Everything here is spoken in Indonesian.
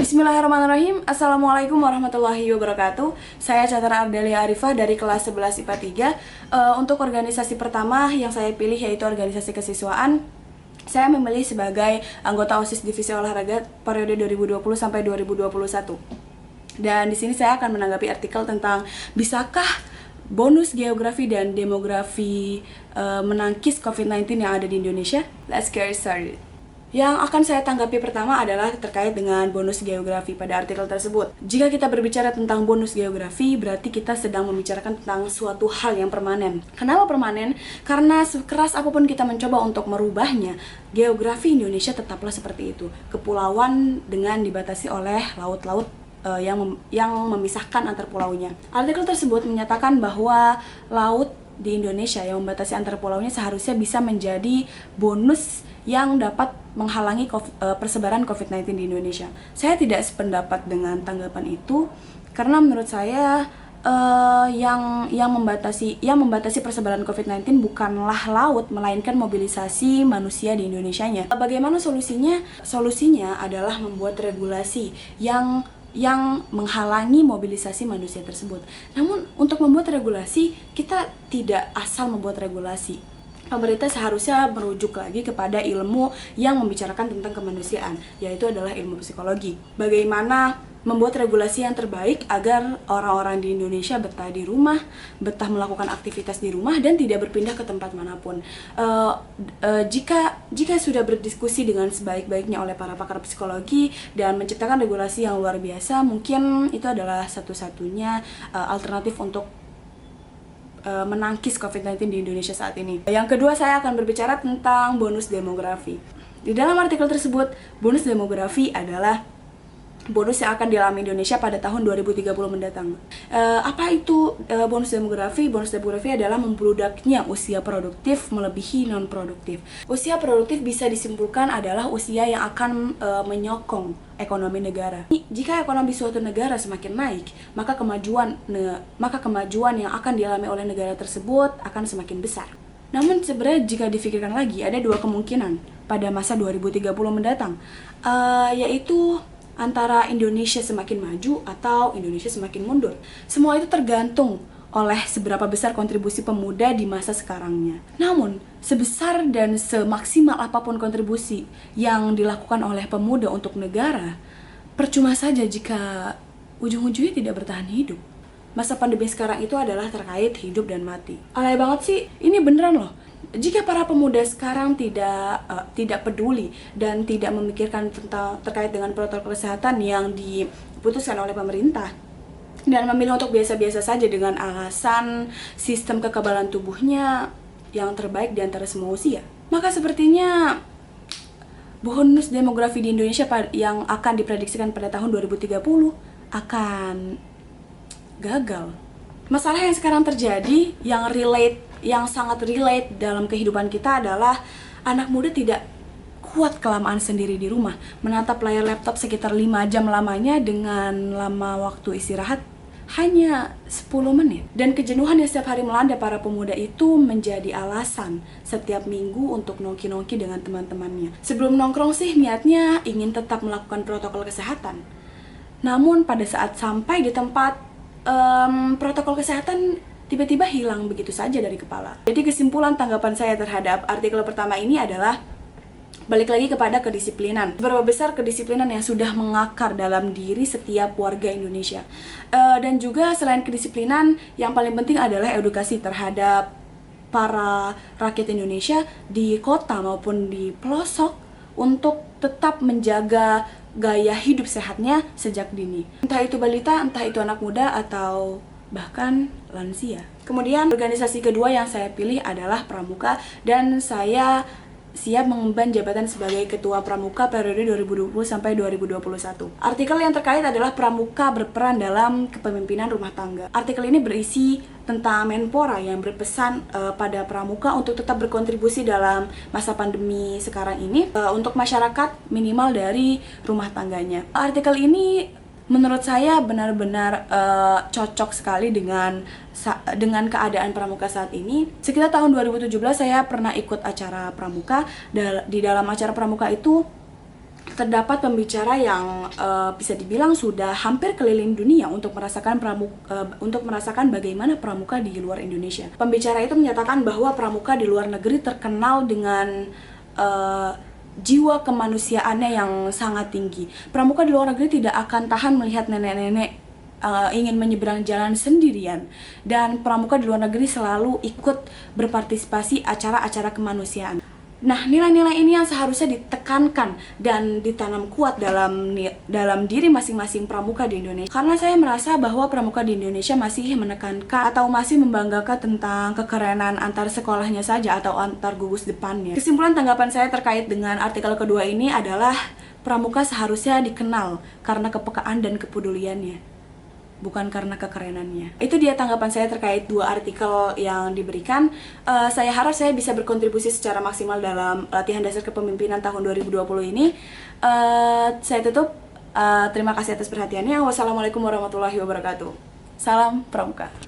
Bismillahirrahmanirrahim. Assalamualaikum warahmatullahi wabarakatuh. Saya Chandra Ardelia Arifah dari kelas 11 IPA 3. Untuk organisasi pertama yang saya pilih yaitu organisasi kesiswaan. Saya memilih sebagai anggota OSIS Divisi Olahraga periode 2020 sampai 2021. Dan di sini saya akan menanggapi artikel tentang bisakah bonus geografi dan demografi menangkis COVID-19 yang ada di Indonesia. Let's get started. Yang akan saya tanggapi pertama adalah terkait dengan bonus geografi pada artikel tersebut. Jika kita berbicara tentang bonus geografi, berarti kita sedang membicarakan tentang suatu hal yang permanen. Kenapa permanen? Karena sekeras apapun kita mencoba untuk merubahnya, geografi Indonesia tetaplah seperti itu. Kepulauan dengan dibatasi oleh laut-laut yang memisahkan antar pulaunya. Artikel tersebut menyatakan bahwa laut di Indonesia yang membatasi antar pulaunya seharusnya bisa menjadi bonus yang dapat menghalangi persebaran COVID-19 di Indonesia. Saya tidak sependapat dengan tanggapan itu karena menurut saya yang membatasi persebaran COVID-19 bukanlah laut, melainkan mobilisasi manusia di Indonesianya. Bagaimana solusinya? Solusinya adalah membuat regulasi yang menghalangi mobilisasi manusia tersebut. Namun untuk membuat regulasi, kita tidak asal membuat regulasi. Pemerintah seharusnya merujuk lagi kepada ilmu yang membicarakan tentang kemanusiaan, yaitu adalah ilmu psikologi. Bagaimana membuat regulasi yang terbaik agar orang-orang di Indonesia betah di rumah, betah melakukan aktivitas di rumah dan tidak berpindah ke tempat manapun. Jika sudah berdiskusi dengan sebaik-baiknya oleh para pakar psikologi dan menciptakan regulasi yang luar biasa, mungkin itu adalah satu-satunya alternatif untuk menangkis COVID-19 di Indonesia saat ini. Yang kedua, saya akan berbicara tentang bonus demografi. Di dalam artikel tersebut, bonus demografi adalah bonus yang akan dialami Indonesia pada tahun 2030 mendatang. Apa itu bonus demografi? Bonus demografi adalah membludaknya usia produktif melebihi non-produktif. Usia produktif bisa disimpulkan adalah usia yang akan menyokong ekonomi negara. Jika ekonomi suatu negara semakin naik, maka kemajuan yang akan dialami oleh negara tersebut akan semakin besar. Namun sebenarnya jika difikirkan lagi, ada dua kemungkinan pada masa 2030 mendatang, yaitu antara Indonesia semakin maju atau Indonesia semakin mundur. Semua itu tergantung oleh seberapa besar kontribusi pemuda di masa sekarangnya. Namun, sebesar dan semaksimal apapun kontribusi yang dilakukan oleh pemuda untuk negara, percuma saja jika ujung-ujungnya tidak bertahan hidup. Masa pandemi sekarang itu adalah terkait hidup dan mati. Alay banget sih, ini beneran loh. Jika para pemuda sekarang tidak peduli dan tidak memikirkan terkait dengan protokol kesehatan yang diputuskan oleh pemerintah dan memilih untuk biasa-biasa saja dengan alasan sistem kekebalan tubuhnya yang terbaik di antara semua usia, maka sepertinya bonus demografi di Indonesia yang akan diprediksikan pada tahun 2030 akan gagal. Masalah yang sekarang terjadi yang sangat relate dalam kehidupan kita adalah anak muda tidak kuat kelamaan sendiri di rumah, menatap layar laptop sekitar 5 jam lamanya dengan lama waktu istirahat hanya 10 menit. Dan kejenuhan yang setiap hari melanda para pemuda itu menjadi alasan setiap minggu untuk nongki-nongki dengan teman-temannya. Sebelum nongkrong sih niatnya ingin tetap melakukan protokol kesehatan. Namun pada saat sampai di tempat protokol kesehatan tiba-tiba hilang begitu saja dari kepala. Jadi kesimpulan tanggapan saya terhadap artikel pertama ini adalah balik lagi kepada kedisiplinan. Seberapa besar kedisiplinan yang sudah mengakar dalam diri setiap warga Indonesia. Dan juga selain kedisiplinan, yang paling penting adalah edukasi terhadap para rakyat Indonesia di kota maupun di pelosok untuk tetap menjaga gaya hidup sehatnya sejak dini. Entah itu balita, entah itu anak muda, atau bahkan lansia. Kemudian organisasi kedua yang saya pilih adalah Pramuka, dan saya siap mengemban jabatan sebagai Ketua Pramuka periode 2020 sampai 2021. Artikel yang terkait adalah Pramuka berperan dalam kepemimpinan rumah tangga. Artikel ini berisi tentang Menpora yang berpesan pada Pramuka untuk tetap berkontribusi dalam masa pandemi sekarang ini untuk masyarakat minimal dari rumah tangganya. Artikel ini menurut saya benar-benar cocok sekali dengan keadaan Pramuka saat ini. Sekitar tahun 2017 saya pernah ikut acara Pramuka. Di dalam acara Pramuka itu terdapat pembicara yang bisa dibilang sudah hampir keliling dunia untuk merasakan bagaimana pramuka di luar Indonesia. Pembicara itu menyatakan bahwa pramuka di luar negeri terkenal dengan jiwa kemanusiaannya yang sangat tinggi. Pramuka di luar negeri tidak akan tahan melihat nenek-nenek ingin menyeberang jalan sendirian, dan pramuka di luar negeri selalu ikut berpartisipasi acara-acara kemanusiaan. Nah, nilai-nilai ini yang seharusnya ditekankan dan ditanam kuat dalam diri masing-masing pramuka di Indonesia. Karena saya merasa bahwa pramuka di Indonesia masih menekankan atau masih membanggakan tentang kekerenan antar sekolahnya saja atau antar gugus depannya. Kesimpulan tanggapan saya terkait dengan artikel kedua ini adalah pramuka seharusnya dikenal karena kepekaan dan kepeduliannya, bukan karena kekerenannya. Itu dia tanggapan saya terkait dua artikel yang diberikan. Saya harap saya bisa berkontribusi secara maksimal dalam latihan dasar kepemimpinan tahun 2020 ini. Saya tutup. Terima kasih atas perhatiannya. Wassalamualaikum warahmatullahi wabarakatuh. Salam Pramuka.